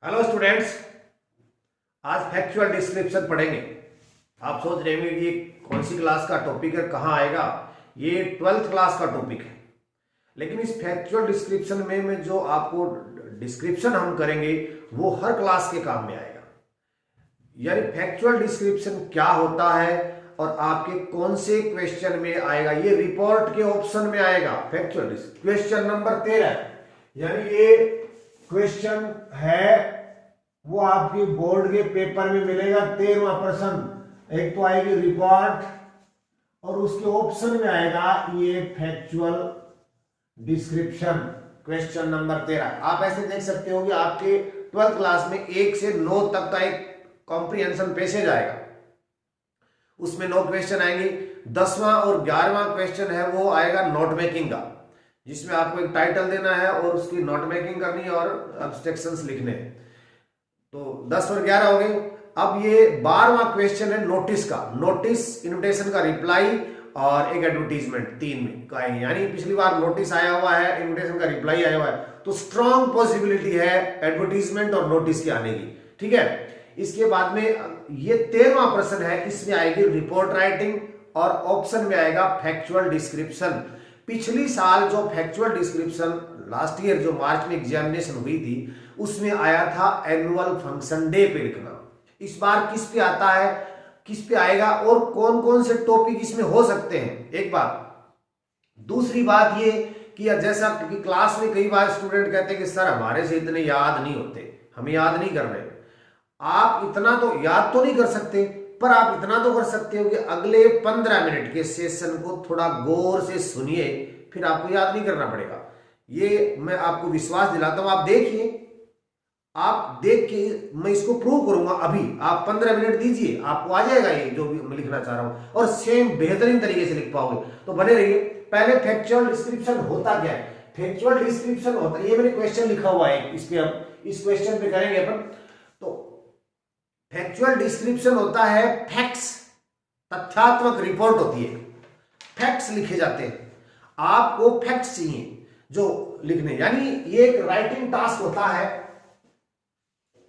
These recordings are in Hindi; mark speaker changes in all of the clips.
Speaker 1: हेलो स्टूडेंट्स, आज फैक्चुअल डिस्क्रिप्शन पढ़ेंगे। आप सोच रहे होंगे कि ये कौन सी क्लास का टॉपिक है, कहाँ आएगा। ये 12th क्लास का टॉपिक है। लेकिन इस फैक्चुअल डिस्क्रिप्शन में जो आपको डिस्क्रिप्शन हम करेंगे वो हर क्लास के काम में आएगा। यानी फैक्चुअल डिस्क्रिप्शन क्या होता है और आपके कौन से क्वेश्चन में आएगा, ये रिपोर्ट के ऑप्शन में आएगा। फैक्चुअल क्वेश्चन नंबर 13, यानी ये क्वेश्चन है वो आपके बोर्ड के पेपर में मिलेगा। 13वां प्रश्न, एक तो आएगी रिपोर्ट और उसके ऑप्शन में आएगा ये फैक्चुअल डिस्क्रिप्शन। क्वेश्चन नंबर 13 आप ऐसे देख सकते हो कि आपके 12th क्लास में 1 से 9 तक का एक कॉम्प्रिहेंशन पैसेज आएगा, उसमें 9 क्वेश्चन आएंगे। 10वां और 11वां क्वेश्चन है वो आएगा नोट मेकिंग का, जिसमें आपको एक टाइटल देना है और उसकी नोट मेकिंग करनी है और एब्स्ट्रैक्शंस लिखने हैं। तो 10 और 11 हो गए। अब ये 12वां क्वेश्चन है नोटिस का। नोटिस, इन्विटेशन का रिप्लाई और एक एडवर्टीजमेंट, 3 में का है। यानी पिछली बार नोटिस आया हुआ है, इन्विटेशन का रिप्लाई आया हुआ है, तो स्ट्रॉन्ग पॉसिबिलिटी है एडवर्टीजमेंट और नोटिस के आने की। ठीक है, इसके बाद में ये 13वां प्रश्न है, इसमें आएगी रिपोर्ट राइटिंग और ऑप्शन में आएगा फैक्चुअल डिस्क्रिप्शन। पिछली साल जो फैक्चुअल डिस्क्रिप्शन लास्ट ईयर जो मार्च में एग्जामिनेशन हुई थी उसमें आया था एनुअल फंक्शन डे पे लिखना। इस बार किस पे आता है, किस पे आएगा और कौन कौन से टॉपिक इसमें हो सकते हैं, एक बात। दूसरी बात ये कि जैसा कि क्लास में कई बार स्टूडेंट कहते हैं कि सर हमारे से इतने याद नहीं होते, हम याद नहीं कर रहे। आप इतना तो याद तो नहीं कर सकते, पर आप इतना तो कर सकते हो कि अगले 15 मिनट के सेशन को थोड़ा गौर से सुनिए, फिर आपको याद नहीं करना पड़ेगा। ये मैं आपको विश्वास दिलाता हूं। आप देखिए, आप देख के मैं इसको प्रूव करूंगा। अभी आप 15 मिनट दीजिए, आपको आ जाएगा ये जो भी मैं लिखना चाह रहा हूं, और सेम बेहतरीन तरीके से लिख पाओगे। तो बने रहिए। पहले फैक्चुअल डिस्क्रिप्शन होता क्या है। फैक्चुअल डिस्क्रिप्शन होता है, ये मैंने क्वेश्चन लिखा हुआ है, इस पे हम इस क्वेश्चन पे करेंगे अपन। तो फैक्चुअल डिस्क्रिप्शन होता है फैक्ट्स, तथ्यात्मक रिपोर्ट होती है। फैक्ट्स लिखे जाते हैं, आपको फैक्ट्स चाहिए जो लिखने, यानी ये एक राइटिंग टास्क होता है।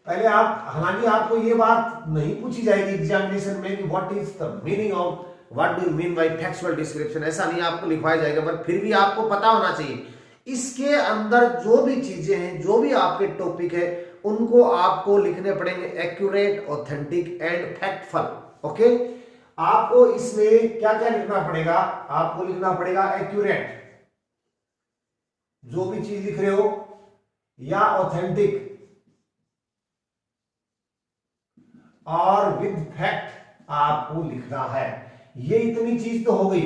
Speaker 1: पहले आप, हालांकि आपको ये बात नहीं पूछी जाएगी एग्जामिनेशन में कि what is the meaning of, what do you mean by factual description, ऐसा नहीं आपको लिखवाया जाएगा, पर फिर भी आपको पता होना चाहिए इसके अंदर जो भी चीजें हैं, जो भी आपके टॉपिक है, उनको आपको लिखने पड़ेंगे accurate, authentic and factful. Okay, आपको इसमें क्या क्या लिखना पड़ेगा। आपको लिखना पड़ेगा एक्यूरेट, जो भी चीज लिख रहे हो, या ऑथेंटिक, और विद फैक्ट आपको लिखना है। ये इतनी चीज तो हो गई।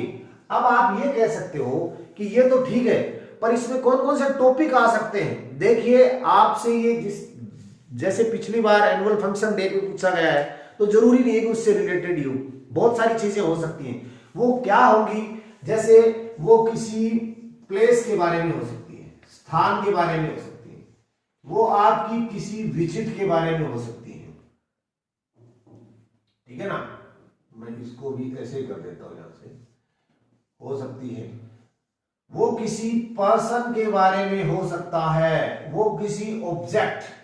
Speaker 1: अब आप ये कह सकते हो कि ये तो ठीक है, पर इसमें कौन कौन से टॉपिक आ सकते हैं। देखिए, आपसे ये जैसे पिछली बार एनुअल फंक्शन डे पे पूछा गया है, तो जरूरी नहीं है कि उससे रिलेटेड ही हो, बहुत सारी चीजें हो सकती हैं। वो क्या होंगी, जैसे वो किसी प्लेस के बारे में हो सकती है, स्थान के बारे में हो सकती है, वो आपकी किसी विजिट के बारे में हो सकती है। ठीक है ना, मैं इसको भी ऐसे ही कर देता हूं, यहां से हो सकती है। वो किसी पर्सन के बारे में हो सकता है, वो किसी ऑब्जेक्ट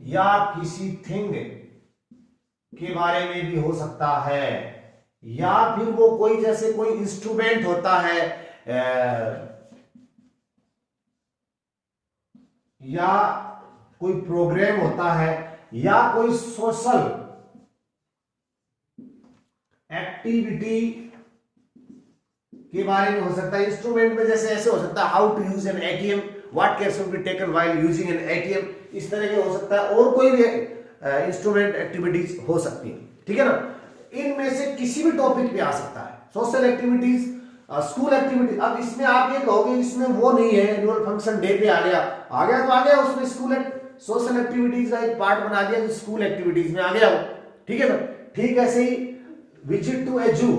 Speaker 1: या किसी थिंग के बारे में भी हो सकता है, या फिर वो कोई, जैसे कोई इंस्ट्रूमेंट होता है, या कोई प्रोग्राम होता है, या कोई सोशल एक्टिविटी के बारे में हो सकता है। इंस्ट्रूमेंट में जैसे ऐसे हो सकता है, how to use an ATM, what care should be taken while using an ATM, इस तरह के हो सकता है। और कोई भी इंस्ट्रूमेंट एक्टिविटीज हो सकती है। ठीक है ना, इनमें से किसी भी टॉपिक पे आ सकता है। Social activities, school activities. अब इसमें आप ये कहोगे इसमें वो नहीं है, एनुअल फंक्शन डे पे आ गया तो आ गया, उसमें स्कूल सोशल एक्टिविटीज का एक पार्ट बना दिया, स्कूल एक्टिविटीज में आ गया वो। ठीक है ना, ठीक ऐसे ही विजिट टू ए जू,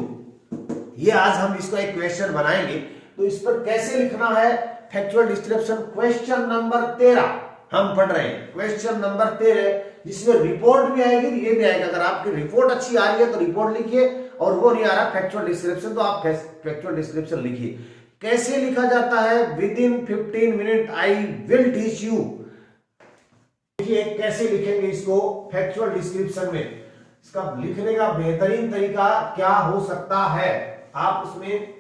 Speaker 1: ये आज हम इसको एक क्वेश्चन बनाएंगे। तो इस पर कैसे लिखना है फैक्चुअल डिस्क्रिप्शन। क्वेश्चन नंबर 13 हम पढ़ रहे हैं। क्वेश्चन नंबर 13 जिसमें रिपोर्ट भी आएगी, ये भी आएगा। अगर आपकी रिपोर्ट अच्छी आ रही है तो रिपोर्ट लिखिए, और वो नहीं आ रहा फैक्चुअल डिस्क्रिप्शन, तो आप फैक्चुअल डिस्क्रिप्शन लिखिए। कैसे लिखा जाता है, with in 15 minute I will teach you. देखिए कैसे लिखेंगे इसको फैक्चुअल डिस्क्रिप्शन में। इसका लिखने का बेहतरीन तरीका क्या हो सकता है, आप उसमें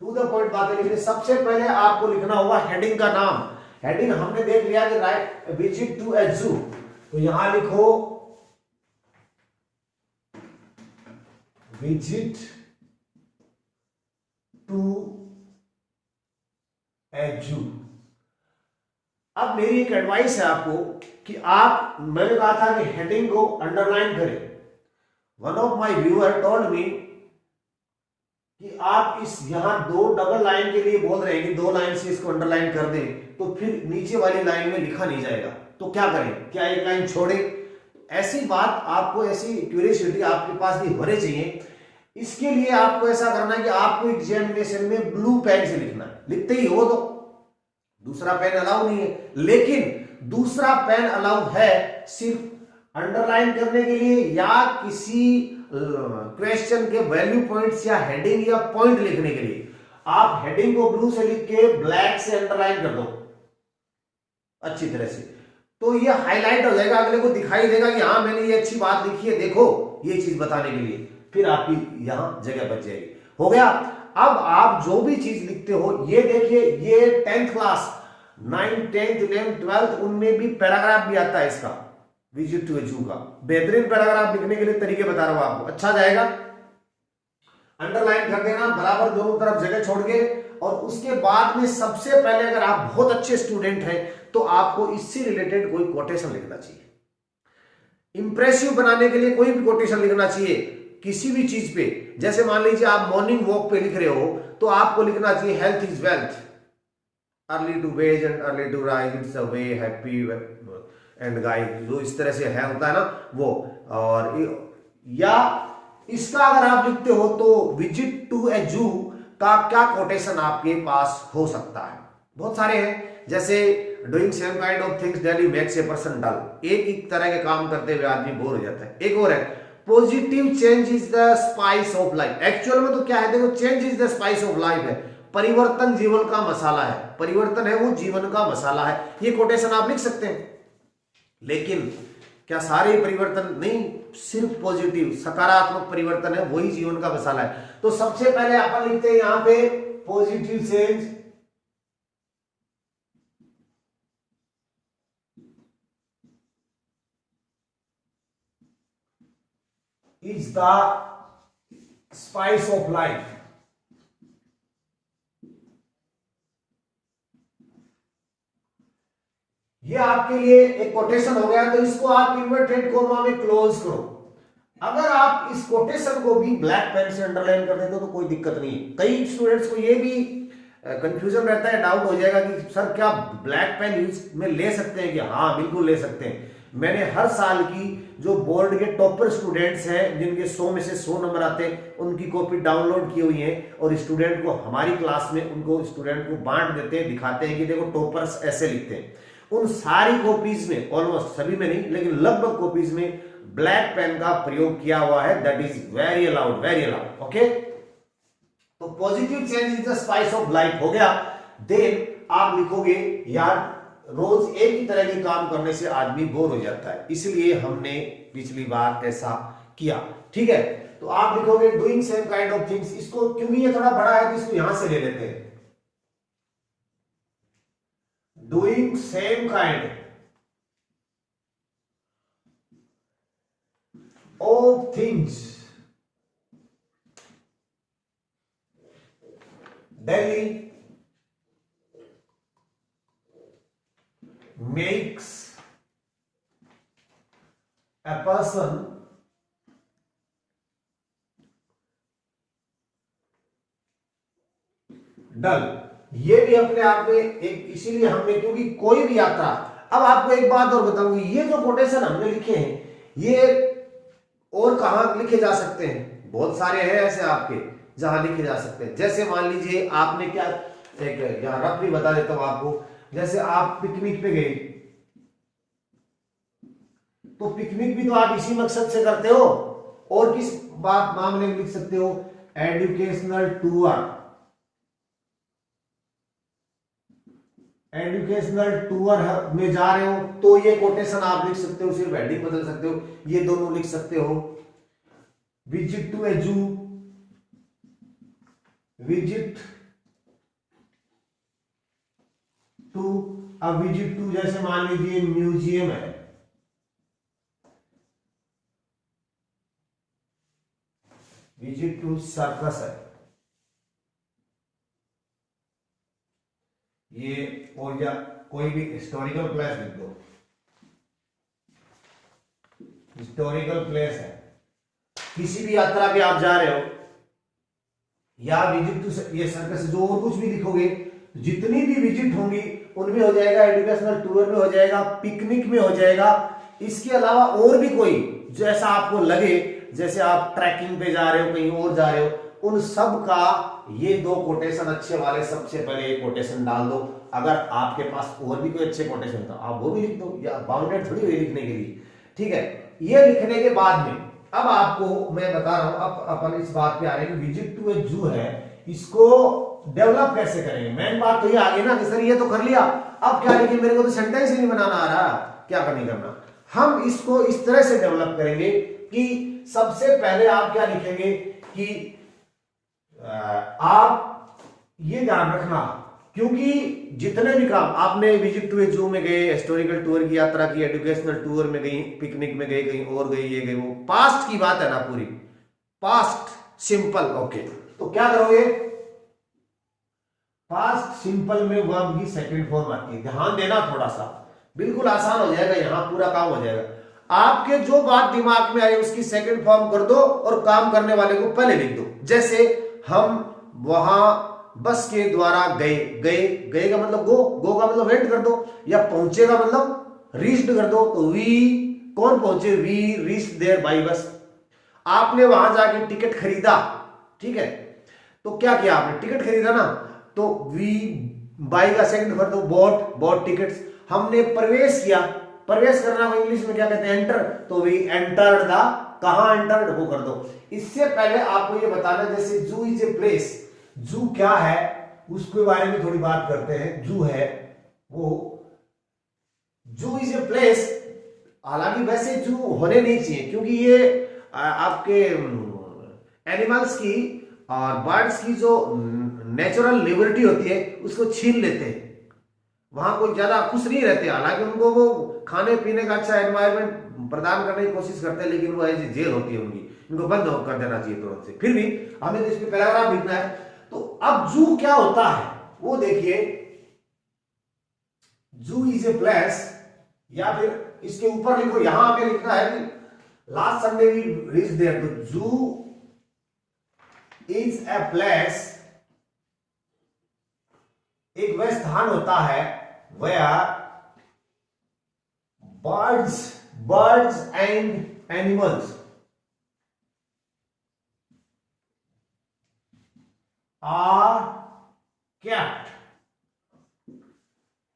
Speaker 1: टू द पॉइंट बातें लिखिए। सबसे पहले आपको लिखना होगा हेडिंग का नाम। हेडिंग हमने देख लिया कि राइट विजिट टू ए जू, तो यहां लिखो विजिट टू ए जू। अब मेरी एक एडवाइस है आपको कि आप, मैंने कहा था कि हेडिंग को अंडरलाइन करें। One of my viewer told me कि आप इस यहां दो डबल लाइन के लिए बोल रहे हैं कि 2 लाइन से इसको अंडरलाइन कर दें, तो फिर नीचे वाली लाइन में लिखा नहीं जाएगा, तो क्या करें, क्या एक लाइन छोड़े? ऐसी बात आपको, ऐसी क्यूरियोसिटी आपके पास भी होनी चाहिए। इसके लिए आपको ऐसा करना है कि आपको एग्जामिनेशन में ब्लू पेन से लिखना है। लिखते ही हो तो दूसरा पेन अलाउ नहीं है, लेकिन दूसरा पेन अलाउ है सिर्फ अंडरलाइन करने के लिए या किसी क्वेश्चन के वैल्यू पॉइंट्स या हेडिंग या पॉइंट लिखने के लिए। आप हेडिंग को ब्लू से लिख के ब्लैक से अंडरलाइन कर दो अच्छी तरह से, तो ये हाईलाइट हो जाएगा, अगले को दिखाई देगा कि हाँ मैंने ये अच्छी बात लिखी है, देखो ये चीज बताने के लिए, फिर आपकी यहां जगह बच जाएगी। हो गया। अब आप जो भी चीज लिखते हो, ये देखिए, ये 10th class 9th 10th 11th 12th उनमें भी पैराग्राफ भी आता है इसका, विजिट टू ए जू का। बेहतरीन पैराग्राफ लिखने के लिए तरीके बता रहा हूं आपको, अच्छा जाएगा। अंडरलाइन कर देना बराबर दोनों तरफ जगह छोड़ के, और उसके बाद में सबसे पहले अगर आप बहुत अच्छे स्टूडेंट हैं तो आपको इससे रिलेटेड कोई कोटेशन लिखना चाहिए। इंप्रेसिव बनाने के लिए कोई भी कोटेशन लिखना चाहिए किसी भी चीज पे। जैसे मान लीजिए आप मॉर्निंग वॉक पे लिख रहे हो, तो आपको लिखना चाहिए health is wealth, early to वेज and early to rise it's a way happy and guide, जो इस तरह से है होता है ना वो। और या इसका अगर आप लिखते हो तो विजिट टू ए जू का क्या कोटेशन आपके पास हो सकता है? बहुत सारे हैं, जैसे doing same kind of things daily makes a person dull, एक ही तरह के काम करते हुए आदमी बोर हो जाता है। एक और है positive change is the spice of life. Actual में तो क्या है, देखो, change is the spice of life है, परिवर्तन जीवन का मसाला है, परिवर्तन है वो जीवन का मसाला है। ये कोटेशन आप लिख सकते हैं, लेकिन क्या सारे परिवर्तन नहीं, सिर्फ पॉजिटिव सकारात्मक परिवर्तन है वही जीवन का मसाला है। तो सबसे पहले अपन लिखते हैं यहां पे positive change is the spice of life। ये आपके लिए एक कोटेशन हो गया, तो इसको आप इन्वर्टेड कोमा में क्लोज करो। अगर आप इस कोटेशन को भी ब्लैक पेन से अंडरलाइन कर देते हो तो कोई दिक्कत नहीं है। कई स्टूडेंट्स को ये भी कंफ्यूजन रहता है, डाउट हो जाएगा कि सर क्या ब्लैक पेन यूज में ले सकते हैं? कि हाँ बिल्कुल ले सकते हैं। मैंने हर साल की जो बोर्ड के टॉपर स्टूडेंट्स हैं, जिनके 100 में से 100 नंबर आते हैं, उनकी कॉपी डाउनलोड की हुई है, और स्टूडेंट को हमारी क्लास में उनको स्टूडेंट को बांट देते हैं, दिखाते हैं कि देखो टॉपर्स ऐसे लिखते हैं। उन सारी कॉपीज में, ऑलमोस्ट सभी में नहीं लेकिन लगभग कॉपीज में ब्लैक पेन का प्रयोग किया हुआ है। That is very allowed, very allowed. Okay, तो positive change is the spice of life हो गया। देन आप लिखोगे यार रोज एक ही तरह के काम करने से आदमी बोर हो जाता है, इसलिए हमने पिछली बार ऐसा किया। ठीक है, तो आप लिखोगे doing same kind of things. इसको क्योंकि ये थोड़ा बड़ा है तो इसको यहां से ले लेते हैं, doing same kind of things daily makes a person dull। ये भी अपने आप में एक, इसीलिए हमने, क्योंकि कोई भी यात्रा। अब आपको एक बात और बताऊंगी, ये जो कोटेशन हमने लिखे हैं ये और कहां लिखे जा सकते हैं? बहुत सारे हैं ऐसे आपके जहां लिखे जा सकते हैं। जैसे मान लीजिए आपने क्या, एक यहां रफ भी बता देता हूं आपको। जैसे आप पिकनिक पे गए, तो पिकनिक भी तो आप इसी मकसद से करते हो, और किस बात मामले में लिख सकते हो? एजुकेशनल टूर, एजुकेशनल टूर में जा रहे हो तो ये कोटेशन आप लिख सकते हो, सिर्फ हेडिंग बदल सकते हो, ये दोनों लिख सकते हो। विजिट टू ए जू, विजिट टू, अब विजिट टू जैसे मान लीजिए म्यूजियम है, विजिट टू सर्कस है ये, और या कोई भी हिस्टोरिकल प्लेस लिख दो, हिस्टोरिकल प्लेस है, किसी भी यात्रा पे आप जा रहे हो, या विजिट टू ये सर्कस, जो और कुछ भी लिखोगे, जितनी भी विजिट होंगी उनमें हो जाएगा, एजुकेशनल टूर में हो जाएगा, पिकनिक में हो जाएगा। इसके अलावा और भी कोई जैसा आपको लगे, जैसे आप ट्रैकिंग पे जा रहे हो, कहीं और जा रहे हो, उन सब का ये दो कोटेशन अच्छे वाले सबसे पहले एक कोटेशन डाल दो। अगर आपके पास और भी कोई अच्छे कोटेशन तो आप वो भी लिख दो, या बाउंडेड थोड़ी हुई लिखने के लिए, ठीक है। ये लिखने के बाद में अब आपको मैं बता रहा हूं, अब अपन इस बात पे आ रहे हैं कि विजिट टू ए जू है, इसको डेवलप कैसे करेंगे। मेन बात तो ये आ गई ना कि सर ये तो कर लिया, अब क्या लिखें, मेरे को तो सेंटेंस ही नहीं बनाना आ रहा, क्या करनी करना। हम इसको इस तरह से डेवलप करेंगे कि सबसे पहले आप क्या लिखेंगे कि आप ये ध्यान रखना, क्योंकि जितने भी काम आपने विजिट टू ए जू में गए, हिस्टोरिकल टूर की यात्रा की, एजुकेशनल टूर में गई, पिकनिक में गए, कहीं और गई, ये गई, वो पास्ट की बात है ना पूरी, पास्ट सिंपल। ओके, तो क्या करोगे, पास्ट सिंपल में वर्ब की सेकंड फॉर्म आती है, ध्यान देना थोड़ा सा, बिल्कुल आसान हो जाएगा, यहां पूरा काम हो जाएगा। आपके जो बात दिमाग में आई उसकी सेकंड फॉर्म कर दो और काम करने वाले को पहले लिख दो। जैसे हम वहां बस के द्वारा गए, गए, गए का मतलब गो का मतलब वेंट कर दो, या पहुंचे का मतलब रीच्ड कर दो, तो वी कौन पहुंचे, वी रीच्ड देयर बाय बस। आपने वहां जाके टिकट खरीदा, ठीक है, तो क्या किया आपने, टिकट खरीदा ना, तो वी बाई का सेकंड कर दो, बॉट टिकट्स। हमने प्रवेश किया, प्रवेश करना को इंग्लिश में क्या कहते हैं, एंटर, तो वी एंटर्ड द, कहां एंटर्ड वो कर दो। इससे पहले आपको ये बताना, जैसे जू इज ए प्लेस, जू क्या है उसके बारे में थोड़ी बात करते हैं। जू है वो, जू इज ए प्लेस, हालांकि वैसे जू होने नहीं चाहिए, क्योंकि ये आपके एनिमल्स की और बर्ड्स की जो नेचुरल लिबर्टी होती है उसको छीन लेते हैं, वहां कोई ज्यादा खुश नहीं रहते। हालांकि उनको वो खाने पीने का अच्छा एनवायरनमेंट प्रदान करने की कोशिश करते हैं, लेकिन वो ऐसी जेल होती है उनकी, इनको बंद कर देना चाहिए तुरंत से। फिर भी हमें तो इसमें पैराग्राफ लिखना है। तो अब जू क्या होता है वो देखिए, जू इज ए प्लेस, या फिर इसके ऊपर लिखो, यहां पे लिखना है कि last Sunday we reach there, तो जू इज ए प्लेस, एक वह स्थान होता है where birds and animals are kept,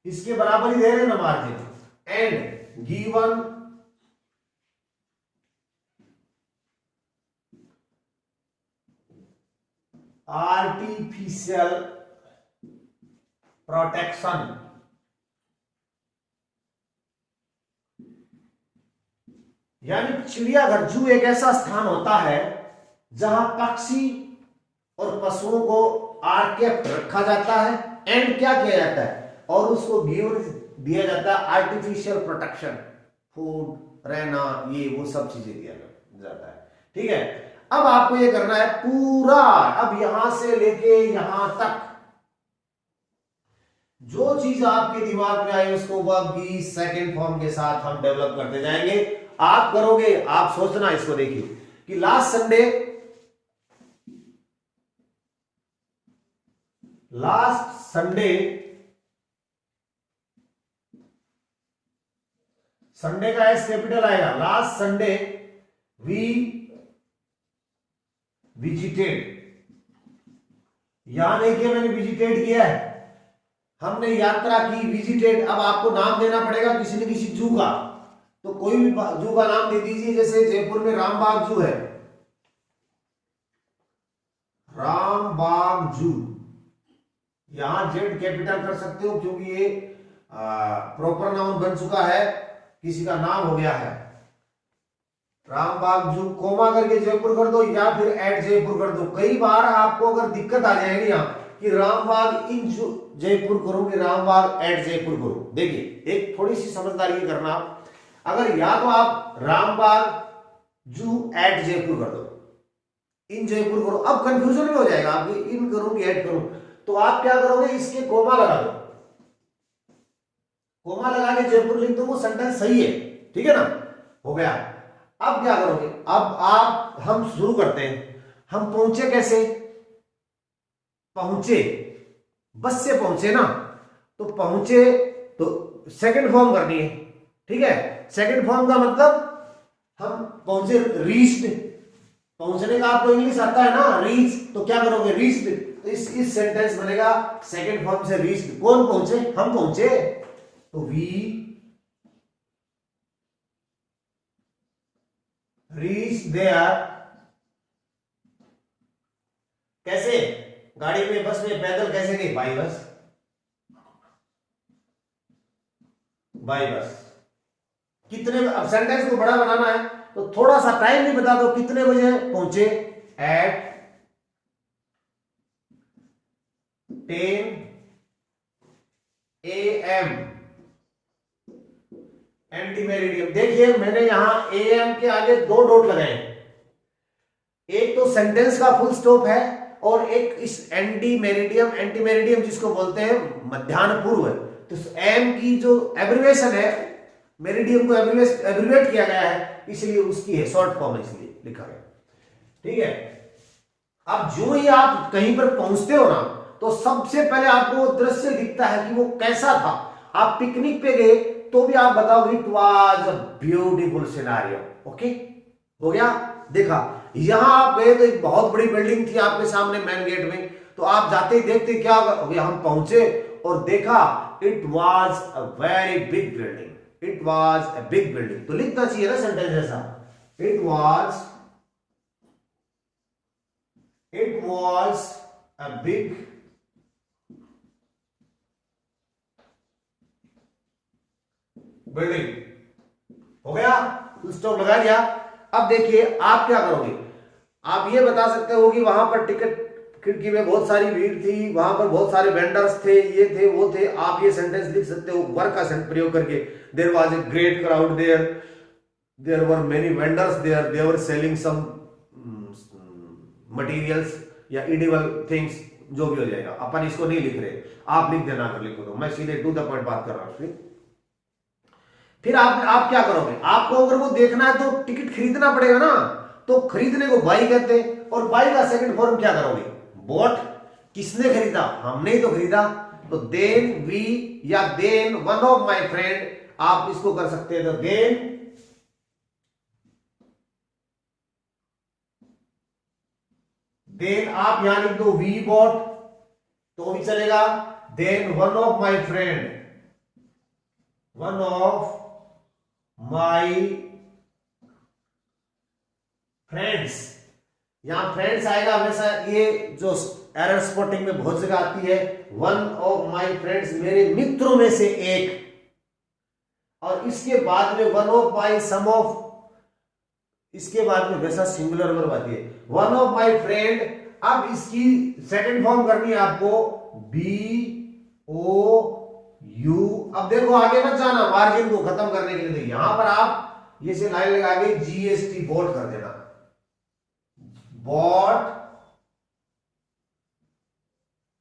Speaker 1: इसके बराबर ही दे रहे हैं ना margin, and given artificial protection. यानी चिड़ियाघर, जू एक ऐसा स्थान होता है जहां पक्षी और पशुओं को आर्केप्ट रखा जाता है, एंड क्या किया जाता है, और उसको गिवन दिया जाता है आर्टिफिशियल प्रोटेक्शन, फूड, रहना, ये वो सब चीजें दिया जाता है, ठीक है। अब आपको ये करना है पूरा, अब यहां से लेके यहां तक जो चीज आपके दिमाग में आई उसको वर्ब की सेकंड फॉर्म के साथ हम डेवलप करते जाएंगे। आप करोगे, आप सोचना, इसको देखिए कि लास्ट संडे का एस कैपिटल आएगा, लास्ट संडे वी विजिटेड, यहां देखिए मैंने विजिटेड किया है, हमने यात्रा की, विजिटेड। अब आपको नाम देना पड़ेगा किसी न किसी जू का, तो कोई भी जू का नाम दे दीजिए। जैसे जयपुर में रामबाग जू है, रामबाग जू, यहां जेड कैपिटल कर सकते हो क्योंकि ये प्रॉपर नाउन बन चुका है, किसी का नाम हो गया है। रामबाग जू कोमा करके जयपुर कर दो या फिर एट जयपुर कर दो। कई बार आपको अगर दिक्कत आ जाएगी यहाँ कि रामबाग इन जयपुर करो कि रामबाग एट जयपुर करो। देखिए एक थोड़ी सी समझदारी करना आप, अगर या तो आप रामबाग जू एट जयपुर कर दो, इन जयपुर करो, अब कंफ्यूजन में हो जाएगा आपकी, इन करूं कि एट करूं, तो आप क्या करोगे इसके कोमा लगा दो, कोमा लगा के जयपुर लिख दो, वो सेंटेंस सही है, ठीक है ना, हो गया। अब क्या करोगे, अब आप हम शुरू करते हैं। हम पहुंचे कैसे, पहुंचे बस से पहुंचे ना, तो पहुंचे तो सेकंड फॉर्म करनी है, ठीक है। सेकंड फॉर्म का मतलब हम पहुंचे रीच्ड, पहुंचने का आपको इंग्लिश आता है ना, रीच, तो क्या करोगे रीच्ड, तो इस सेंटेंस बनेगा सेकंड फॉर्म से रीच्ड। कौन पहुंचे, हम पहुंचे, तो वी रीच देयर, कैसे, गाड़ी में, बस में, पैदल कैसे गए, बाई बस, बाई बस। कितने, अब सेंटेंस को बड़ा बनाना है तो थोड़ा सा टाइम भी बता दो, कितने बजे पहुंचे, एट 10 AM, एंटी मेरिडियम। देखिए मैंने यहां एएम के आगे 2 डॉट लगाए, एक तो सेंटेंस का फुल स्टॉप है और एक इस एंटी मेरिडियम, एंटी मेरिडियम जिसको बोलते हैं मध्याह्न पूर्व है, तो एम की जो एब्रिवेशन है, मेरिडियम को एब्रिवेट किया गया है, इसलिए उसकी है शॉर्ट फॉर्म, इसलिए लिखा गया, ठीक है। अब जो ही आप कहीं पर पहुंचते हो ना, तो सबसे पहले आपको दृश्य दिखता है कि वो कैसा था। आप पिकनिक पे गए तो भी आप बताओगे it was a beautiful scenario, okay, हो गया। देखा यहां आप गए तो एक बहुत बड़ी बिल्डिंग थी आपके सामने मेन गेट में, तो आप जाते ही देखते क्या हो गया, हम पहुंचे और देखा it was a very big building, it was a big building, तो लिखना चाहिए ना सेंटेंस ऐसा, it was a big building, हो गया, स्टॉप लगा दिया। अब देखिए आप क्या करोगे, आप ये बता सकते हो कि वहां पर टिकट खिड़की में बहुत सारी भीड़ थी, वहां पर बहुत सारे वेंडर्स थे, ये थे वो थे, आप ये सेंटेंस लिख सकते हो वर का प्रयोग करके, there was a great crowd there, there were many vendors there, they were selling some materials या इडिबल थिंग्स, जो भी हो जाएगा, अपन इसको नहीं लिख रहे, आप लिख देना, अगर लिखो तो मैं सीधे टू द पॉइंट बात कर रहा हूं। फिर आप क्या करोगे, आपको अगर वो देखना है तो टिकट खरीदना पड़ेगा ना, तो खरीदने को बाई कहते हैं, और बाई का सेकंड फॉर्म क्या करोगे, बॉट। किसने खरीदा, हमने ही तो खरीदा, तो देन वी या then one of my friend, आप इसको कर सकते हैं, तो देन आप यहां लिख दो वी बॉट, तो भी चलेगा, then one of my friend, one of my friends, यहां फ्रेंड्स आएगा हमेशा, ये जो एरर स्पॉटिंग में बहुत जगह आती है, वन ऑफ माई फ्रेंड्स, मेरे मित्रों में से एक, और इसके बाद में one of my, some of, इसके बाद में वैसा सिंगुलर वर्ब आती है, वन ऑफ माई फ्रेंड। अब इसकी सेकंड फॉर्म करनी है आपको, बी ओ यू। अब देखो आगे मत जाना, मार्जिन को खत्म करने के लिए, यहां पर आप ये से लाइन लगा के जीएसटी बॉट कर देना, बॉट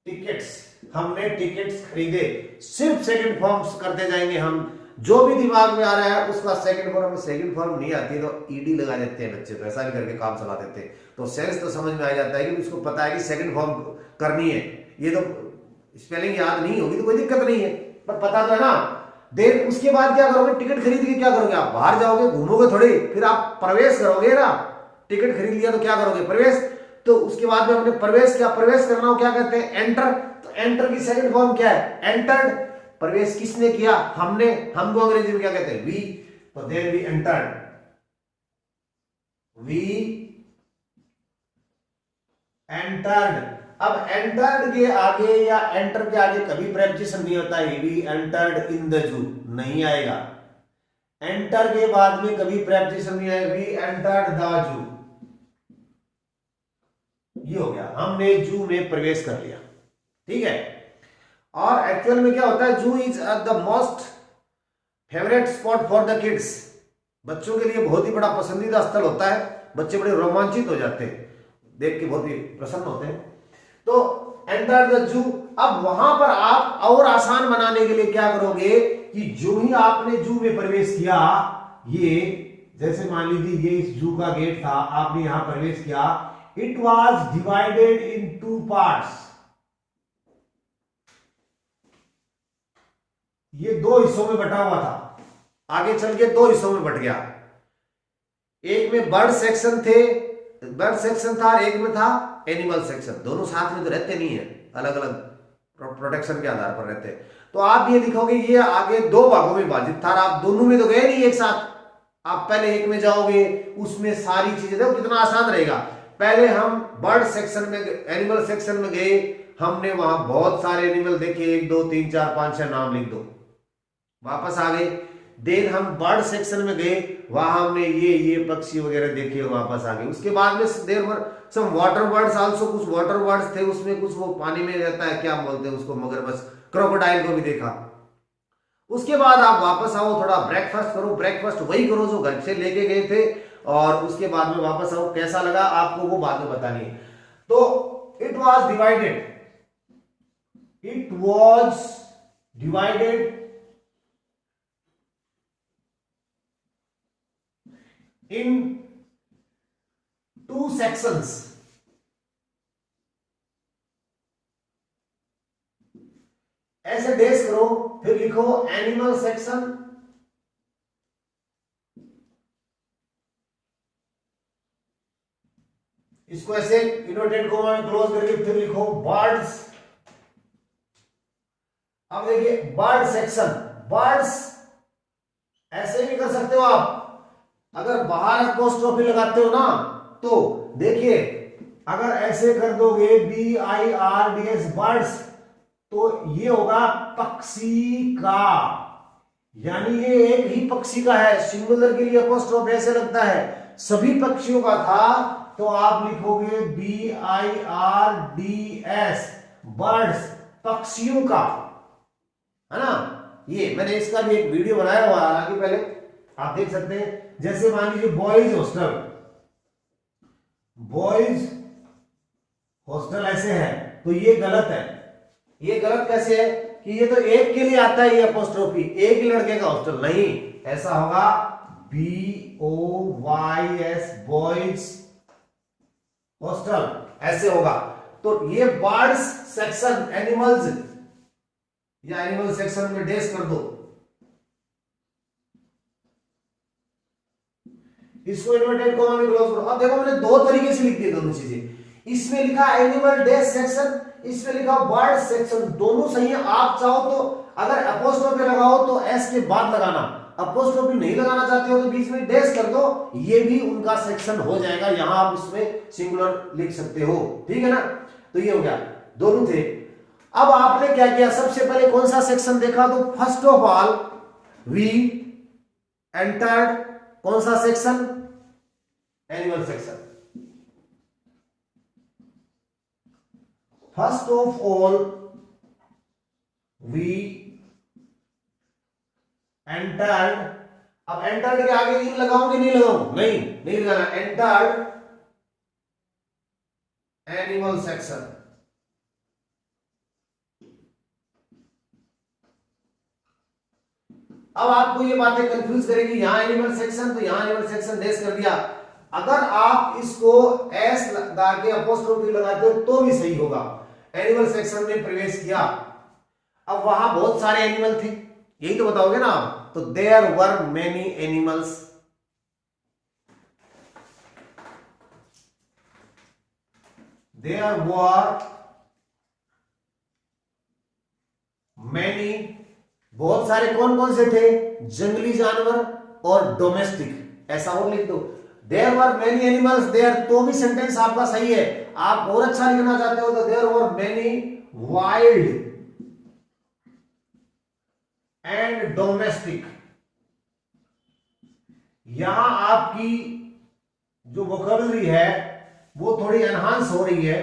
Speaker 1: टिकट्स, हमने टिकट्स खरीदे, सिर्फ सेकंड फॉर्म करते जाएंगे हम, जो भी दिमाग में आ रहा है उसका सेकंड फॉर्म, सेकंड फॉर्म नहीं आती है तो ईडी लगा देते हैं बच्चे, तो ऐसा भी करके काम चला देते हैं, तो सेंस तो समझ में आ जाता है कि उसको पता है कि सेकंड फॉर्म करनी है, ये तो स्पेलिंग याद नहीं होगी तो कोई दिक्कत नहीं है, पर पता तो है ना। देन उसके बाद क्या करोगे, टिकट खरीद के क्या करोगे, आप बाहर जाओगे, घूमोगे थोड़ी, फिर आप प्रवेश करोगे ना, टिकट खरीद लिया तो क्या करोगे, प्रवेश, तो उसके बाद में हमने प्रवेश किया, प्रवेश करना हो क्या कहते हैं, एंटर, तो एंटर की सेकंड फॉर्म क्या है, एंटर्ड, प्रवेश किसने किया, हमने, हमको अंग्रेजी में क्या कहते हैं, वी, तो then we entered, we entered.
Speaker 2: अब एंटर्ड के आगे या एंटर के आगे कभी प्रेपोजिशन नहीं होता है, we entered in the zoo नहीं आएगा। एंटर के बाद में कभी प्रेपोजिशन नहीं आएगा, वी एंटर्ड द जू, ये हो गया, हमने जू में प्रवेश कर लिया, ठीक है। और एक्चुअल में क्या होता है, जू is the most favourite spot for the kids, बच्चों के लिए बहुत ही बड़ा पसंदीदा स्थल होता है, बच्चे बड़े रोमांचित हो जाते हैं, देख के बहुत ही प्रसन्न होते हैं। तो एंटर द जू, अब वहां पर आप और आसान बनाने के लिए क्या करोगे कि जो ही आपने जू में प्रवेश किया, ये जैसे मान लीजिए ये इस जू का गेट था, आपने यहां प्रवेश किया, it was divided in 2 parts, ये 2 हिस्सों में बटा हुआ था, आगे चल के 2 हिस्सों में बट गया। एक में बर्ड सेक्शन थे, बर्ड सेक्शन था, एक में था एनिमल सेक्शन, दोनों साथ में तो रहते नहीं है, अलग अलग प्रोटेक्शन के आधार पर रहते हैं। तो आप ये लिखोगे ये आगे 2 भागों में विभाजित था, आप दोनों में तो गए नहीं एक साथ, आप पहले एक में जाओगे, उसमें सारी चीजें, देखो कितना आसान रहेगा। पहले हम बर्ड सेक्शन में, एनिमल सेक्शन में गए, हमने वहां बहुत सारे एनिमल देखे, 1 2 3 4 5 6 नाम लिख दो, वापस आ गए। देन हम बर्ड सेक्शन में गए, वहां हमने ये पक्षी वगैरह देखे, वापस आ गए। उसके बाद में देर वर सम वाटर बर्ड्स आल्सो, कुछ वाटर बर्ड्स थे उसमें, कुछ वो पानी में रहता है, क्या बोलते हैं उसको, मगरमच्छ, क्रोकोडाइल को भी देखा। उसके बाद आप वापस आओ, थोड़ा ब्रेकफास्ट करो, ब्रेकफास्ट वही करो जो घर से लेके गए थे, और उसके बाद में वापस आओ, कैसा लगा आपको वो बाद में बतानी है। तो it was divided, it was divided in 2 sections, ऐसे डेस करो, फिर लिखो एनिमल सेक्शन, इसको ऐसे इनवर्टेड कोमा में क्लोज करके फिर लिखो बर्ड्स। अब देखिए बर्ड सेक्शन, बर्ड्स ऐसे भी कर सकते हो आप, अगर बाहर अपोस्ट्रोफी लगाते हो ना, तो देखिए अगर ऐसे कर दोगे BIRDS बर्ड्स, तो ये होगा पक्षी का, यानी ये एक ही पक्षी का है, सिंगुलर के लिए अपोस्ट्रोफ ऐसे लगता है, सभी पक्षियों का था, तो आप लिखोगे BIRDS बर्ड्स, पक्षियों का, है ना। ये मैंने इसका भी एक वीडियो बनाया हुआ है, हालांकि पहले आप देख सकते हैं। जैसे मान लीजिए बॉयज हॉस्टल, बॉयज हॉस्टल ऐसे है, तो ये गलत है। ये गलत कैसे है कि ये तो एक के लिए आता है, ये अपोस्ट्रोफी, एक ही लड़के का हॉस्टल नहीं, ऐसा होगा BOYS बॉयज हॉस्टल, ऐसे होगा। तो ये बर्ड्स सेक्शन, एनिमल्स या एनिमल सेक्शन में डेस कर दो, इसको इन्वर्टेड कोमा में क्लोज करो। अब देखो मैंने 2 तरीके से लिख दिए दोनों चीजें, इसमें लिखा एनिमल डेस सेक्शन, इसमें लिखा बर्ड सेक्शन, दोनों सही है। आप चाहो तो अगर अपोस्ट्रोफी लगाओ तो एस के बाद लगाना, अपोस्ट्रोफी नहीं लगाना चाहते हो तो बीच में डेस कर दो, ये भी उनका सेक्शन हो जाएगा, यहां आप उसमें सिंगुलर लिख सकते हो, ठीक है ना। तो ये हो गया, दोनों थे। अब आपने क्या किया, सबसे पहले कौन सा सेक्शन देखा, तो first of all we entered, कौन सा section, animal section. First of all we entered, अब एंटर्ड के आगे इन लगाऊंगे, नहीं लगाऊं, नहीं लगाना, एंटर्ड एनिमल सेक्शन। अब आपको ये बातें कंफ्यूज करेगी, यहां एनिमल सेक्शन तो यहां एनिमल सेक्शन डेस कर दिया। अगर आप इसको एस लगा के अपोस्ट्रोफी लगाते हो तो भी सही होगा, एनिमल सेक्शन में प्रवेश किया। अब वहां बहुत सारे एनिमल थे, यही तो बताओगे ना आप, तो there were many animals, there were many, बहुत सारे, कौन कौन से थे, जंगली जानवर और डोमेस्टिक, ऐसा और लिख दो, there were many animals there, तो भी सेंटेंस आपका सही है। आप और अच्छा लिखना चाहते हो तो there were many wild and domestic. यहां आपकी जो वोकैबुलरी है वो थोड़ी एनहांस हो रही है।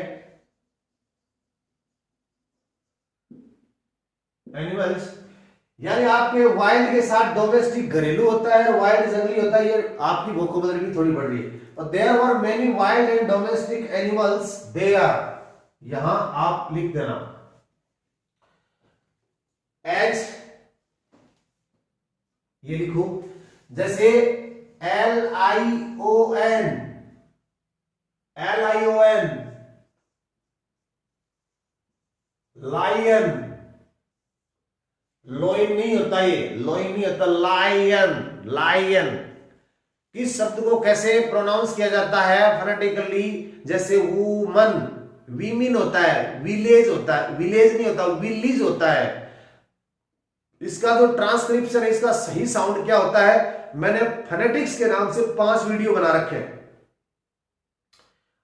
Speaker 2: एनिमल्स यानी आपके वाइल्ड के साथ डोमेस्टिक घरेलू होता है, वाइल्ड जंगली होता है, ये आपकी वोकैबुलरी भी थोड़ी बढ़ रही है। तो there were many wild and domestic animals there, यहां आप लिख देना एज, ये लिखो जैसे LION, लायन, लोइन नहीं होता, ये लोइन नहीं होता, लायन, लायन। किस शब्द को कैसे प्रोनाउंस किया जाता है फोनेटिकली, जैसे वुमन, वीमिन होता है, विलेज होता है, विलेज नहीं होता, विलीज होता है। इसका जो ट्रांसक्रिप्शन है, इसका सही साउंड क्या होता है, मैंने फोनेटिक्स के नाम से 5 वीडियो बना रखे हैं,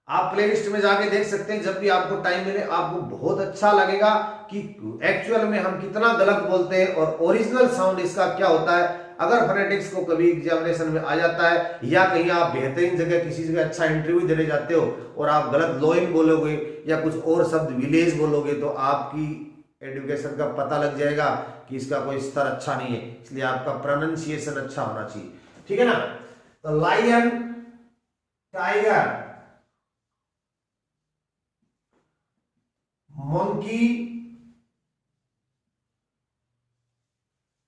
Speaker 2: आप प्लेलिस्ट में जाके देख सकते हैं। जब भी आपको टाइम मिले, आपको बहुत अच्छा लगेगा कि एक्चुअल में हम कितना गलत बोलते हैं और ओरिजिनल साउंड इसका क्या होता है। अगर फोनेटिक्स को कभी एग्जामिनेशन में आ जाता है या कहीं आप बेहतरीन जगह किसी जगह अच्छा इंटरव्यू देने जाते हो और आप गलत लोइन बोलोगे या कुछ और शब्द विलेज बोलोगे, तो आपकी एजुकेशन का पता लग जाएगा कि इसका कोई स्तर अच्छा नहीं है। इसलिए आपका प्रोनाउंसिएशन अच्छा होना चाहिए, ठीक है ना। तो लायन, टाइगर, मंकी,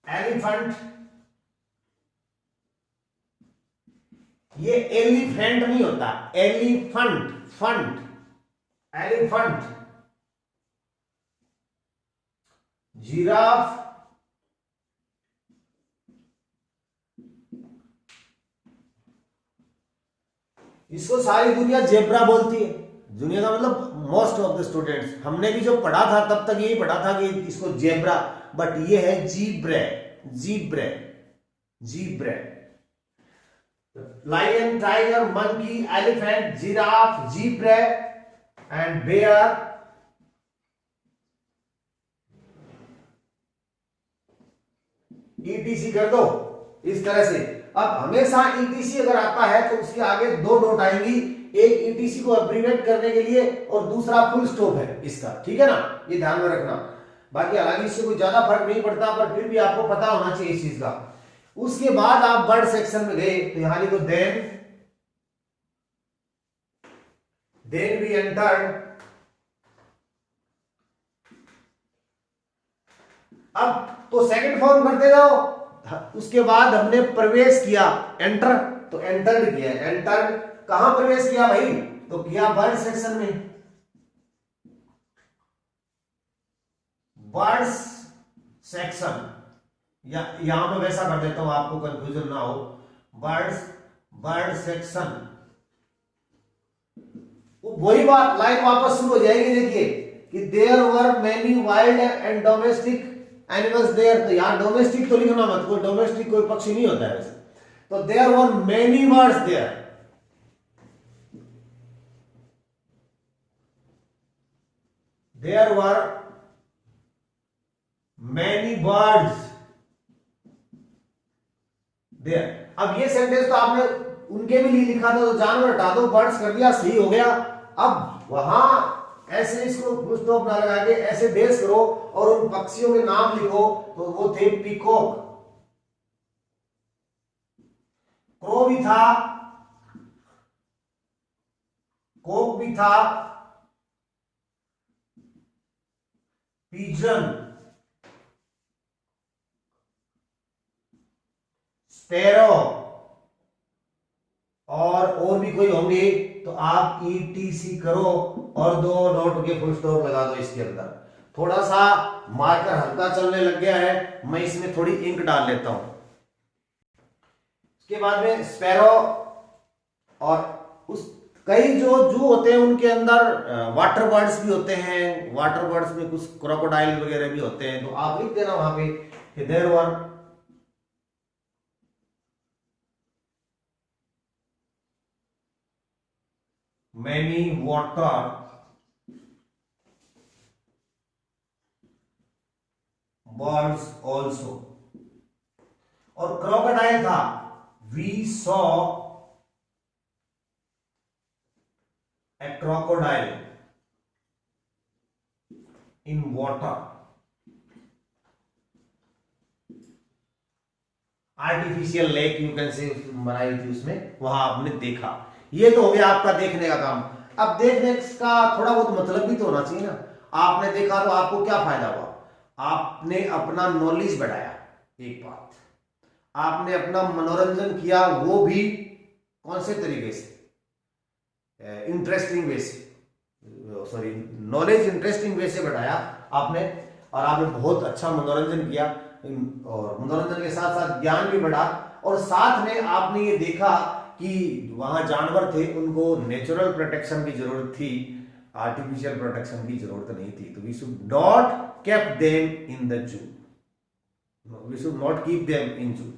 Speaker 2: एलिफेंट, ये एलिफेंट नहीं होता, एलिफेंट, फंट, एलिफेंट, जिराफ, इसको सारी दुनिया जेब्रा बोलती है। दुनिया का मतलब मोस्ट ऑफ द स्टूडेंट्स, हमने भी जो पढ़ा था तब तक यही पढ़ा था कि इसको जेब्रा, बट ये है zebra, zebra, zebra. Lion, tiger, monkey, elephant, giraffe, zebra and bear. Etc कर दो इस तरह से। अब हमेशा ईटीसी अगर आता है तो उसके आगे 2 डॉट आएंगी, एक ईटीसी को अब्रीविएट करने के लिए और दूसरा फुल स्टॉप है इसका, ठीक है ना, ये ध्यान में रखना। बाकी हालांकि इससे कोई ज्यादा फर्क नहीं पड़ता, पर फिर भी आपको पता होना चाहिए इस चीज का। उसके बाद आप वर्ड सेक्शन में गए तो यहां लिखो देन वी एंटर्ड। अब तो सेकंड फॉर्म करते जाओ। उसके बाद हमने प्रवेश किया, एंटर, तो एंटर्ड किया, एंटर्ड कहां प्रवेश किया भाई, तो किया वर्ड सेक्शन में। वर्ड्स सेक्शन, यहां पे वैसा कर देता हूं आपको कंफ्यूजन ना हो, वर्ड सेक्शन। वही बात, लाइन वापस शुरू हो जाएगी। देखिए कि there were many wild and domestic animals there, तो यहां डोमेस्टिक तो लिखना मत, कोई डोमेस्टिक कोई पक्षी नहीं होता है वैसे। तो there were many birds there, there were many birds there. अब ये सेंटेंस तो आपने उनके भी लिए लिखा था, तो जानवर हटा दो, बर्ड्स कर दिया, सही हो गया। अब वहां ऐसे इसको फुल स्टॉप ना लगा के ऐसे डेस करो और उन पक्षियों के नाम लिखो, तो वो थे पीकॉक, क्रो भी था, कोक भी था, पिजन, स्पैरो और भी कोई होंगे। तो आप ईटीसी करो और 2 डॉट के फुल स्टॉप लगा दो इसके अंदर। थोड़ा सा मार्कर हल्का चलने लग गया है, मैं इसमें थोड़ी इंक डाल लेता हूं। इसके बाद में स्पैरो और उस कई जो जू होते हैं उनके अंदर वाटर बर्ड्स भी होते हैं, वाटर बर्ड्स में कुछ क्रोकोडाइल वगैरह भी होते हैं। तो आप लिख देना वहां पे there were many water birds also. और क्रोकोडाइल था, we saw a crocodile in water. Artificial lake you can say बनाई थी उसमें, वहां आपने देखा। ये तो हो गया आपका देखने का काम। अब देखने का थोड़ा बहुत मतलब भी तो होना चाहिए ना। आपने देखा तो आपको क्या फायदा हुआ? आपने अपना नॉलेज बढ़ाया, एक बात। आपने अपना मनोरंजन किया, वो भी कौन से तरीके से? इंटरेस्टिंग वे से, सॉरी नॉलेज इंटरेस्टिंग वे से बढ़ाया आपने, और आपने बहुत अच्छा मनोरंजन किया, और मनोरंजन के साथ साथ ज्ञान भी बढ़ा। और साथ में आपने ये देखा कि वहां जानवर थे, उनको नेचुरल प्रोटेक्शन की जरूरत थी, आर्टिफिशियल प्रोटेक्शन की जरूरत नहीं थी। तो we should not kept them in the zoo. No, we should not keep them in zoo.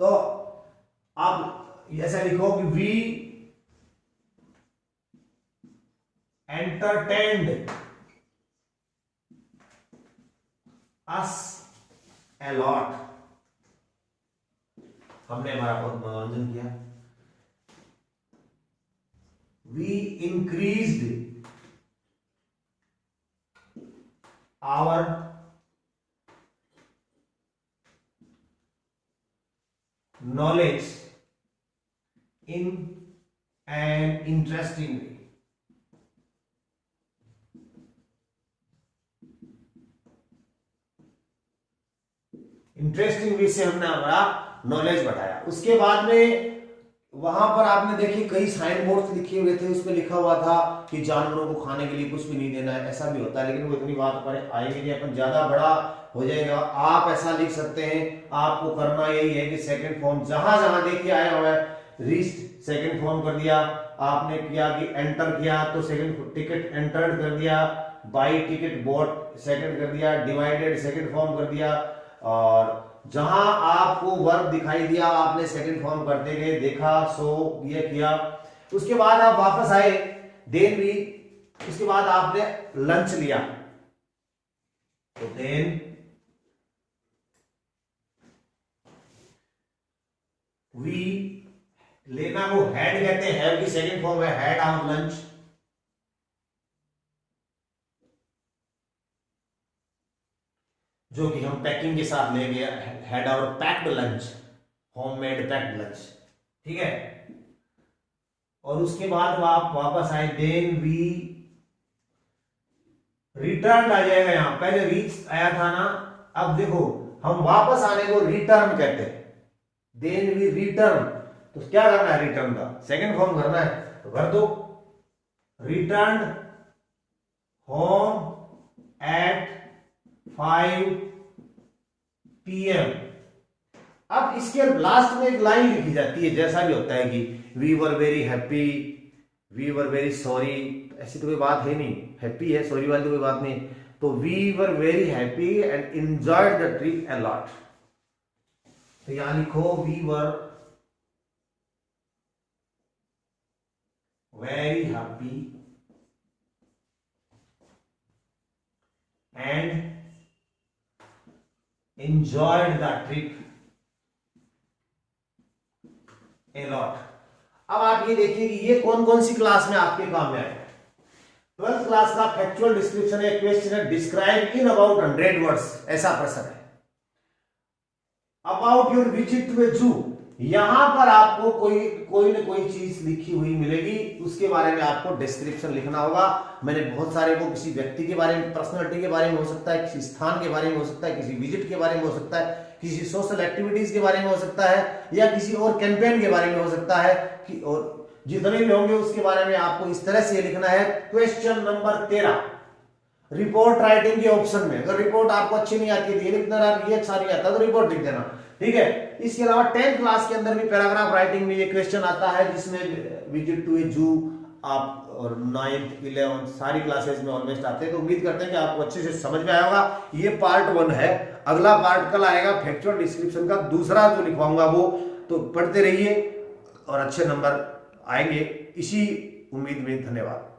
Speaker 2: तो आप ऐसा लिखो कि we entertained us a lot. हमने हमारा बहुत मनोरंजन किया। We increased our knowledge in an interesting way. Interesting way से हमने हमारा नॉलेज बढ़ाया। उसके बाद में वहां पर आपने देखिए कई साइन बोर्ड लिखे हुए थे, उसमें लिखा हुआ था कि जानवरों को खाने के लिए कुछ भी नहीं देना है, ऐसा भी होता है, लेकिन वो इतनी बात पर आएगी नहीं, अपन ज्यादा बड़ा हो जाएगा। आप ऐसा लिख सकते हैं, आपको करना यही है कि सेकंड फॉर्म जहां जहां देखिए आया हुआ है, रीस्ट सेकंड फॉर्म कर दिया आपने, किया कि एंटर किया तो सेकंड, टिकट एंटर्ड कर दिया, बाई टिकट बॉट सेकंड कर दिया, डिवाइडेड सेकंड फॉर्म कर दिया, और जहां आपको वर्ब दिखाई दिया आपने सेकंड फॉर्म करते गए, देखा, सो, ये किया। उसके बाद आप वापस आए, देन भी, उसके बाद आपने लंच लिया, तो देन वी, लेना को हैड कहते हैं, हैव की सेकंड फॉर्म है हैड आवर लंच। जो कि हम पैकिंग के साथ ले गए, had our packed lunch, homemade packed lunch, ठीक है। और उसके बाद आप वापस आए, देन वी रिटर्न आ जाएगा, यहां पहले रीच आया था ना, अब देखो हम वापस आने को रिटर्न कहते हैं, देन वी रिटर्न। तो क्या करना है? रिटर्न का सेकंड फॉर्म करना है, तो कर दो, रिटर्न होम एट 5 PM। अब इसके लास्ट में एक लाइन लिखी जाती है, जैसा भी होता है कि we were very happy, we were very sorry, ऐसी तो कोई बात है नहीं, हैप्पी है, सॉरी वाली तो कोई बात नहीं। तो we were very happy and enjoyed the trip a lot. तो यहां लिखो we were very happy and enjoyed the trip a lot। अब आप ये देखिए कि ये कौन कौन सी क्लास में आपके काम में आए। 12th क्लास का फैक्चुअल डिस्क्रिप्शन है, क्वेश्चन है, डिस्क्राइब इन अबाउट 100 वर्ड्स, ऐसा प्रश्न है। अबाउट योर विजिट टू ए जू, यहां पर आपको कोई ना कोई चीज लिखी हुई मिलेगी, उसके बारे में आपको डिस्क्रिप्शन लिखना होगा। मैंने बहुत सारे, वो किसी व्यक्ति के बारे में, पर्सनालिटी के बारे में हो सकता है, किसी स्थान के बारे में हो सकता है, किसी विजिट के बारे में हो सकता है, किसी सोशल एक्टिविटीज के बारे में हो सकता है, या किसी और कैंपेन के बारे में हो सकता है कि, और जितने भी होंगे उसके बारे में आपको इस तरह से लिखना है। क्वेश्चन नंबर 13 रिपोर्ट राइटिंग के ऑप्शन में, अगर रिपोर्ट आपको अच्छी नहीं आती है, ये अच्छा नहीं आता, तो रिपोर्ट लिख देना, ठीक है। इसके अलावा 10th क्लास के अंदर भी पैराग्राफ राइटिंग में ये क्वेश्चन आता है, जिसमें विजिट टू ए जू आप, और 9th 11th सारी क्लासेस में ऑलमोस्ट आते हैं। तो उम्मीद करते हैं कि आपको अच्छे से समझ में आया होगा। ये पार्ट 1 है, अगला पार्ट कल आएगा फैक्चुअल डिस्क्रिप्शन का, दूसरा जो लिखवाऊंगा वो, तो पढ़ते रहिए और अच्छे नंबर आएंगे।
Speaker 1: इसी उम्मीद में धन्यवाद।